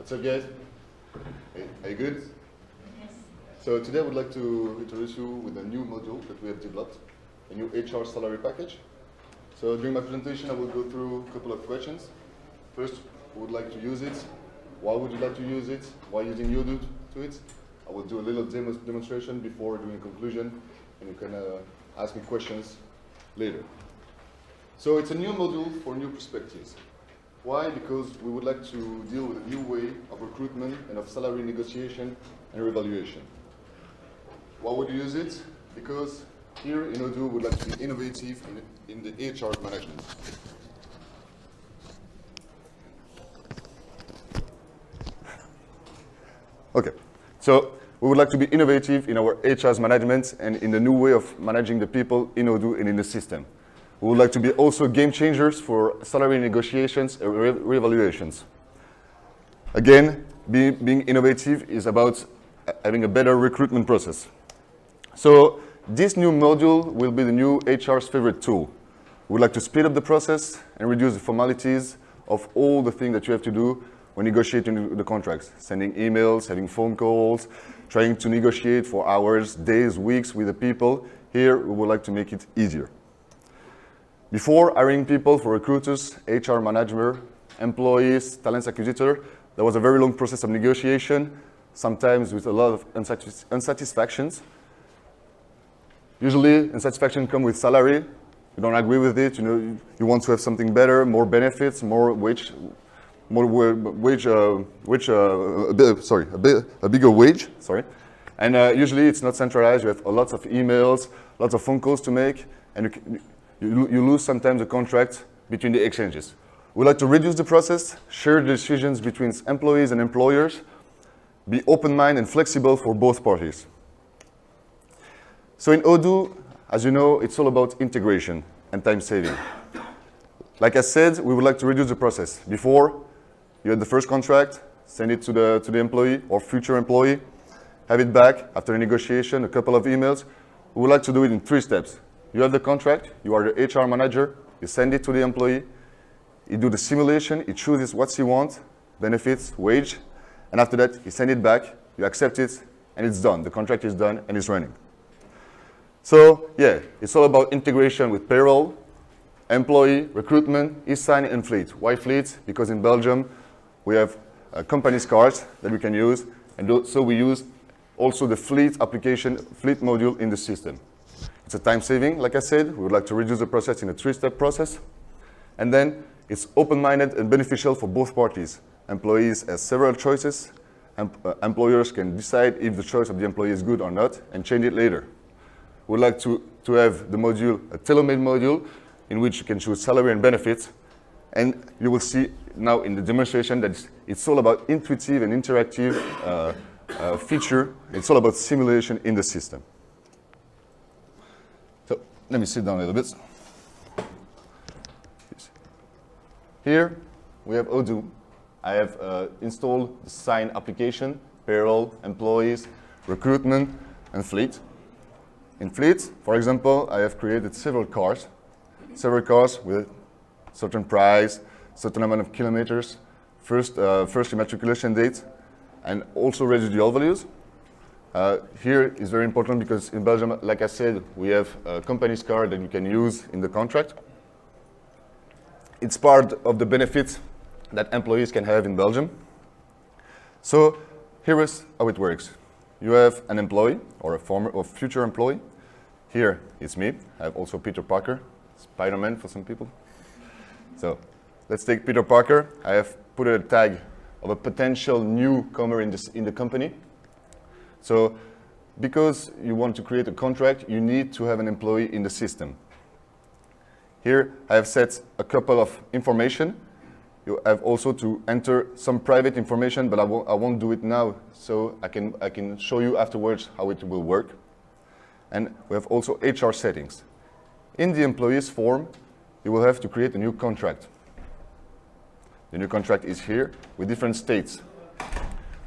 What's up, guys? Hey, are you good? Yes. So today I would like to introduce you with a new module that we have developed, a new HR salary package. So during my presentation, I will go through a couple of questions. First, who would like to use it? Why would you like to use it? Why using Odoo to it? I will do a little demonstration before doing a conclusion, and you can ask me questions later. So it's a new module for new perspectives. Why? Because we would like to deal with a new way of recruitment and of salary negotiation and revaluation. Why would you use it? Because here in Odoo, we would like to be innovative in the HR management. Okay, so we would like to be innovative in our HR's management and in the new way of managing the people in Odoo and in the system. We would like to be also game changers for salary negotiations and reevaluations. Again, being innovative is about having a better recruitment process. So this new module will be the new HR's favorite tool. We would like to speed up the process and reduce the formalities of all the things that you have to do when negotiating the contracts, sending emails, having phone calls, trying to negotiate for hours, days, weeks with the people. Here, we would like to make it easier. Before hiring people for recruiters, HR manager, employees, talent acquisitor, there was a very long process of negotiation, sometimes with a lot of unsatisfactions. Usually, unsatisfaction comes with salary. You don't agree with it. You want to have something better, more benefits, more wage, a bigger wage. Sorry, and usually it's not centralized. You have lots of emails, lots of phone calls to make, and you lose sometimes the contract between the exchanges. We like to reduce the process, share the decisions between employees and employers, be open-minded and flexible for both parties. So in Odoo, as you know, it's all about integration and time saving. Like I said, we would like to reduce the process. Before, you had the first contract, send it to the employee or future employee, have it back after a negotiation, a couple of emails. We would like to do it in 3 steps. You have the contract, you are the HR manager, you send it to the employee, you do the simulation, he chooses what he wants, benefits, wage, and after that, you send it back, you accept it, and it's done. The contract is done and it's running. So, yeah, it's all about integration with payroll, employee, recruitment, e-sign, and fleet. Why fleet? Because in Belgium, we have company's cards that we can use, and so we use also the fleet application, fleet module in the system. It's a time saving, like I said. We would like to reduce the process in a 3-step process. And then it's open-minded and beneficial for both parties. Employees have several choices. Employers can decide if the choice of the employee is good or not and change it later. We would like to have the module, a tailor-made module, in which you can choose salary and benefits. And you will see now in the demonstration that it's all about intuitive and interactive feature. It's all about simulation in the system. So let me sit down a little bit. Here we have Odoo. I have installed the sign application, payroll, employees, recruitment, and fleet. In fleet, for example, I have created several cars with certain price, certain amount of kilometers, first immatriculation date, and also residual values. Here is very important because in Belgium, like I said, we have a company's card that you can use in the contract. It's part of the benefits that employees can have in Belgium. So here is how it works. You have an employee or a former or future employee. Here it's me. I have also Peter Parker, Spider-Man for some people. So let's take Peter Parker. I have put a tag of a potential newcomer in the company. So because you want to create a contract, you need to have an employee in the system. Here I have set a couple of information. You have also to enter some private information, but I won't do it now, so I can show you afterwards how it will work. And we have also HR settings. In the employees form, you will have to create a new contract. The new contract is here with different states.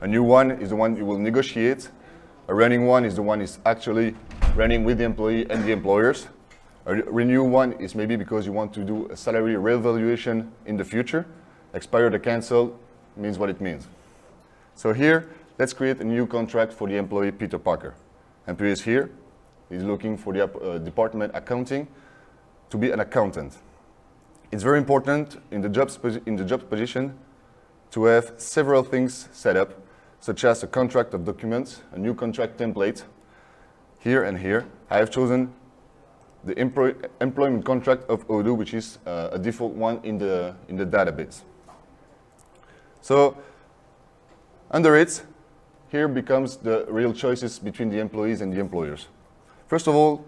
A new one is the one you will negotiate. A running one is the one is actually running with the employee and the employers. A renew one is maybe because you want to do a salary reevaluation in the future. Expired or cancel means what it means. So here, let's create a new contract for the employee Peter Parker. Employee is here. He's looking for the department accounting to be an accountant. It's very important in the job position to have several things set up, such as a contract of documents, a new contract template. Here and here, I have chosen the employment contract of Odoo, which is a default one in the database. So under it, here becomes the real choices between the employees and the employers. First of all,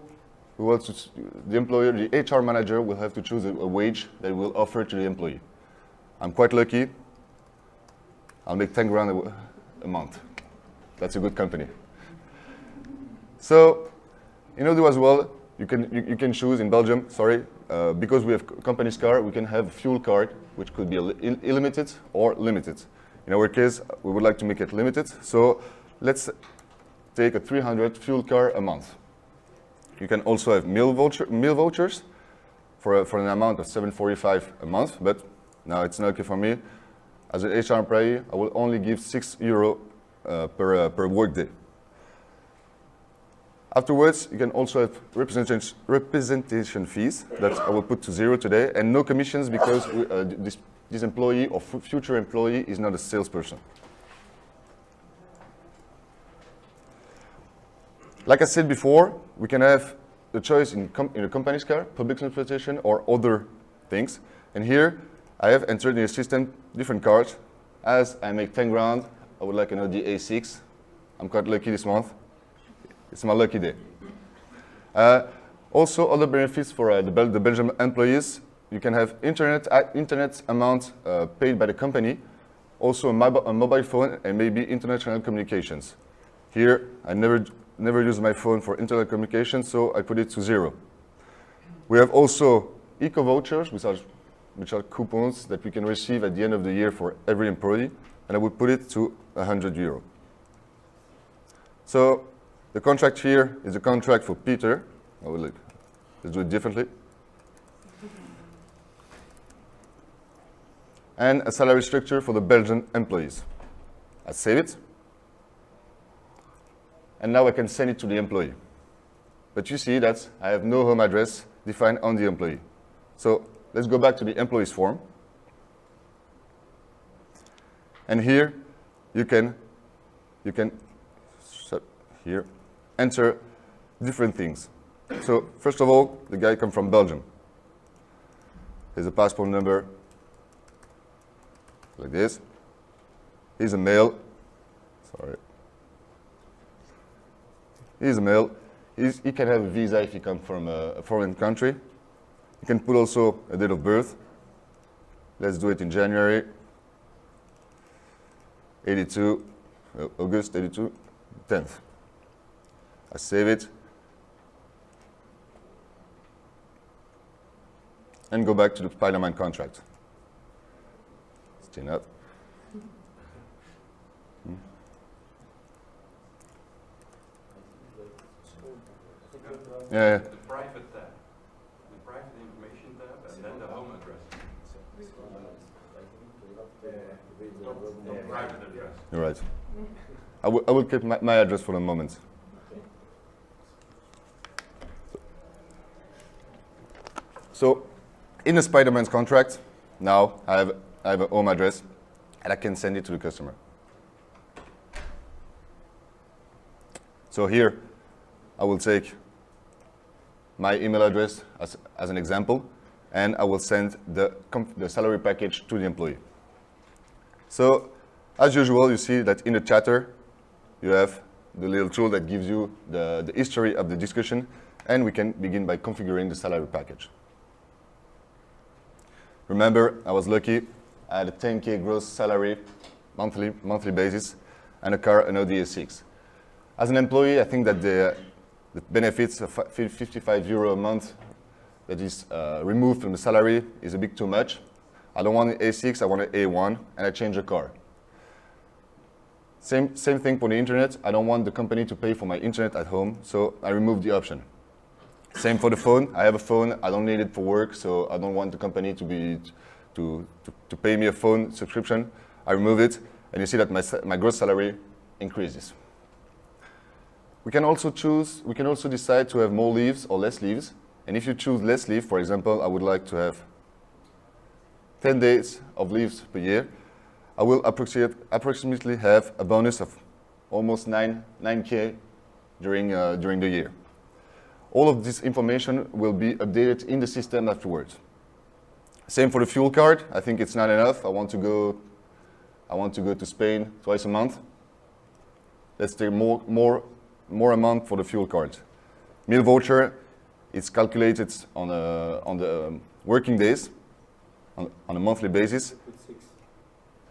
the employer, the HR manager, will have to choose a wage that will offer to the employee. I'm quite lucky. I'll make 10 grand a month. That's a good company. So in Odoo as well, you can choose in Belgium, because we have company's car, we can have a fuel card, which could be unlimited or limited. In our case, we would like to make it limited. So let's take a 300 fuel car a month. You can also have meal vouchers for an amount of $7.45 a month, but now it's not okay for me. As an HR employee, I will only give €6 per workday. Afterwards, you can also have representation fees that I will put to 0 today, and no commissions because this employee or future employee is not a salesperson. Like I said before, we can have the choice in a company's car, public transportation, or other things. And here, I have entered in the system different cards. As I make 10 grand, I would like another A6. I'm quite lucky this month. It's my lucky day. Also, other benefits for the Belgian employees. You can have internet amount paid by the company, also a mobile phone, and maybe international communications. Here, I never use my phone for internet communication, so I put it to 0. We have also eco vouchers, which are coupons that we can receive at the end of the year for every employee, and I would put it to €100. So the contract here is a contract for Peter. Let's do it differently. And a salary structure for the Belgian employees. I save it. And now I can send it to the employee. But you see that I have no home address defined on the employee. So let's go back to the employees form. And here you can here enter different things. So first of all, the guy comes from Belgium. Here's a passport number, like this. He's a male. Sorry. He's a male. He can have a visa if he comes from a foreign country. You can put also a date of birth. Let's do it in January 82, August 82, 10th. I save it. And go back to the Spider-Man contract. Still not. Yeah. The private tab, the private information tab, and then the home address. The private address. You're right. I will keep my address for the moment. So, in the Spider-Man's contract, now I have a home address, and I can send it to the customer. So here, I will take my email address as an example, and I will send the salary package to the employee. So, as usual, you see that in the chatter, you have the little tool that gives you the history of the discussion, and we can begin by configuring the salary package. Remember, I was lucky. I had a 10K gross salary, monthly basis, and a car, an Audi A6. As an employee, I think that the benefits of €55 a month that is removed from the salary is a bit too much. I don't want an A6, I want an A1, and I change the car. Same thing for the internet. I don't want the company to pay for my internet at home, so I remove the option. Same for the phone. I have a phone. I don't need it for work, so I don't want the company to pay me a phone subscription. I remove it, and you see that my gross salary increases. We can also decide to have more leaves or less leaves. And if you choose less leave, for example, I would like to have 10 days of leaves per year, I will approximately have a bonus of almost 9K during the year. All of this information will be updated in the system afterwards. Same for the fuel card. I think it's not enough. I want to go to Spain twice a month. Let's take more a month for the fuel card. Meal voucher, it's calculated on the working days, on a monthly basis.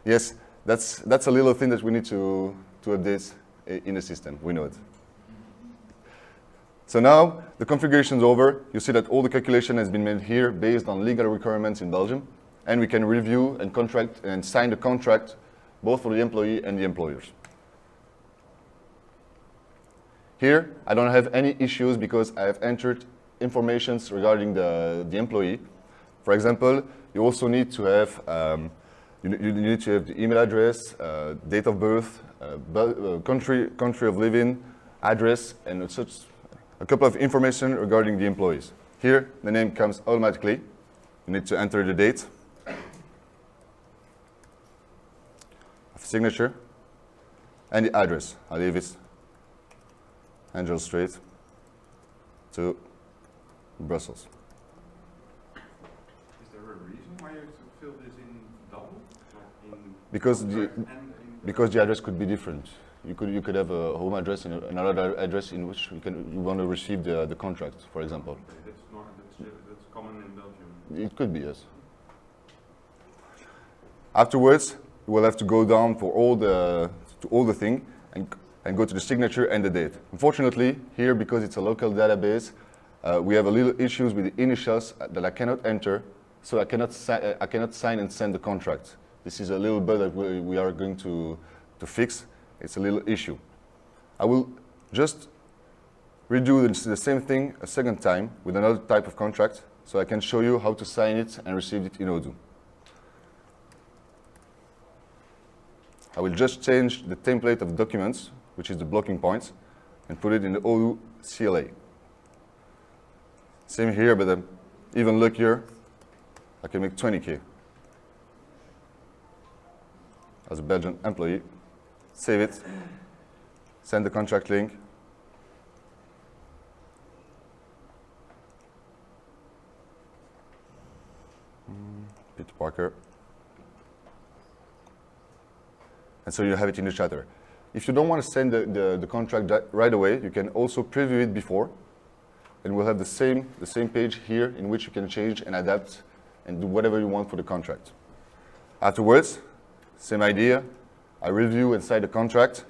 Yes, that's a little thing that we need to update in the system. We know it. So now the configuration is over. You see that all the calculation has been made here based on legal requirements in Belgium, and we can review and contract and sign the contract both for the employee and the employers. Here, I don't have any issues because I have entered information regarding the employee. For example, you also need to have you need to have the email address, date of birth, country of living, address, and such a couple of information regarding the employees. Here, the name comes automatically. You need to enter the date of signature and the address. I leave it Angel Street to Brussels. Is there a reason why you have to fill this in double? Because the address could be different. You could have a home address and another address in which you want to receive the contract, for example. Okay, that's common in Belgium. It could be, yes. Afterwards, you will have to go down for all the thing and go to the signature and the date. Unfortunately, here, because it's a local database, we have a little issues with the initials that I cannot enter, so I cannot sign and send the contract. This is a little bug that we are going to fix. It's a little issue. I will just redo the same thing a second time with another type of contract, so I can show you how to sign it and receive it in Odoo. I will just change the template of documents, which is the blocking points, and put it in the Odoo CLA. Same here, but I'm even luckier. I can make 20K as a Belgian employee. Save it, send the contract link. Peter Parker. And so you have it in the chatter. If you don't want to send the contract right away, you can also preview it before, and we'll have the same page here in which you can change and adapt and do whatever you want for the contract. Afterwards, same idea. I review and sign the contract.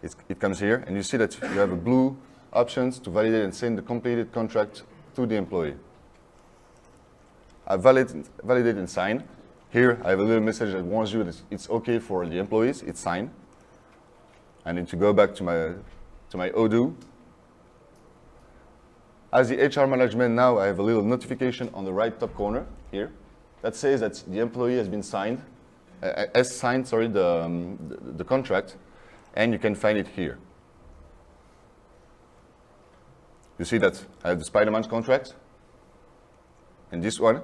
It comes here, and you see that you have a blue options to validate and send the completed contract to the employee. I validate and sign. Here, I have a little message that warns you that it's okay for the employees. It's signed. I need to go back to my Odoo. As the HR management now, I have a little notification on the right top corner here that says that the employee has been signed. The contract, and you can find it here. You see that I have the Spider-Man's contract, and this one,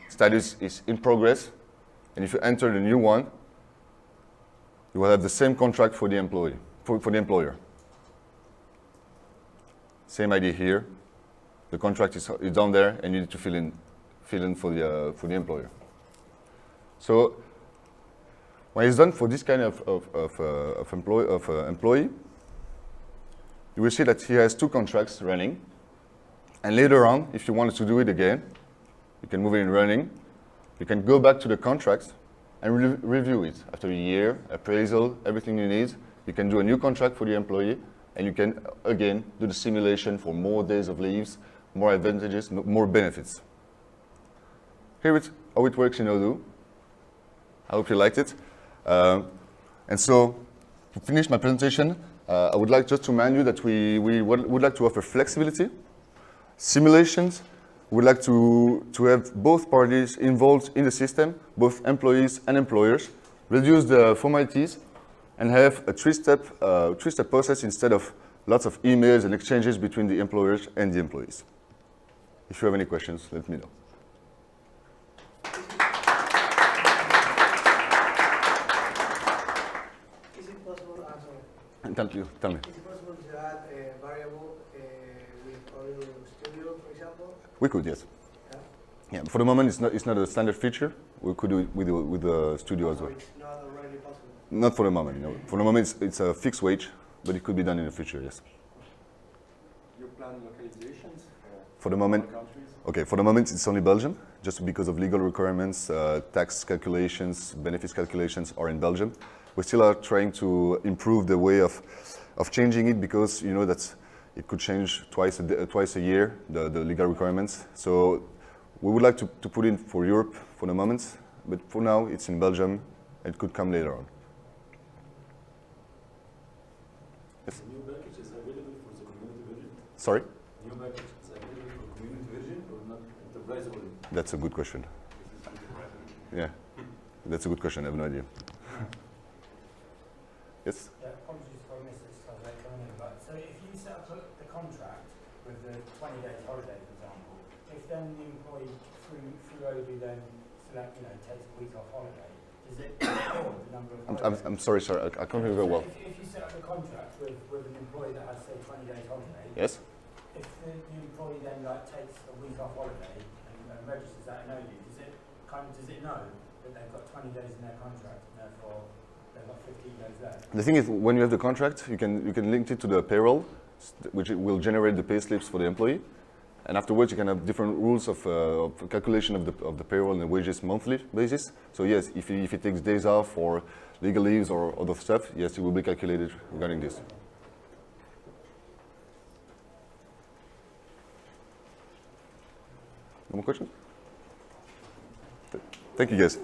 status is in progress, and if you enter the new one, you will have the same contract for the employee, for the employer. Same idea here. The contract is down there, and you need to fill in for the employer. So when it's done for this kind of employee, you will see that he has two contracts running. And later on, if you wanted to do it again, you can move it in running. You can go back to the contracts and review it. After a year, appraisal, everything you need, you can do a new contract for the employee, and you can, again, do the simulation for more days of leaves, more advantages, more benefits. Here is how it works in Odoo. I hope you liked it. And so, to finish my presentation, I would like just to remind you that we would like to offer flexibility, simulations. We would like to have both parties involved in the system, both employees and employers. reduce the formalities, and have a three-step process instead of lots of emails and exchanges between the employers and the employees. If you have any questions, let me know. Is it possible, Tell me. is it possible to add a variable with Odoo Studio, for example? We could, yes. Yeah. Yeah, for the moment, it's not a standard feature. We could do it with the studio as So well. it's not already possible. Not for the moment, no. For the moment, it's a fixed wage, but it could be done in the future, yes. You plan localizations For the moment, countries? okay, for the moment, it's only Belgium, just because of legal requirements, tax calculations, benefits calculations are in Belgium. We still are trying to improve the way of changing it, because you know that it could change twice a year, the legal requirements. So we would like to put in for Europe for the moment, but for now it's in Belgium. It could come later on. Yes? The new package is available for the community version? Sorry? New package is available for community version or not enterprise only? That's a good question. Yeah, that's a good question. I have no idea. Yes? Yeah, apologies if I missed this stuff later on, but so if you set up the contract with the 20 days holiday, for example, if then the employee through Odoo then select, takes a week off holiday, does it record the number of holidays? I'm sorry, sir. I can't hear you very well. If you set up a contract with an employee that has, say, 20 days holiday, Yes? if the employee then takes a week off holiday and registers that in Odoo, does it know that they've got 20 days in their contract and therefore they've got 15 days left? The thing is, when you have the contract, you can link it to the payroll, which will generate the pay slips for the employee. And afterwards, you can have different rules of calculation of the payroll and the wages monthly basis. So yes, if he takes days off or legal leaves or other stuff, yes, it will be calculated regarding this. No more questions? Thank you, guys.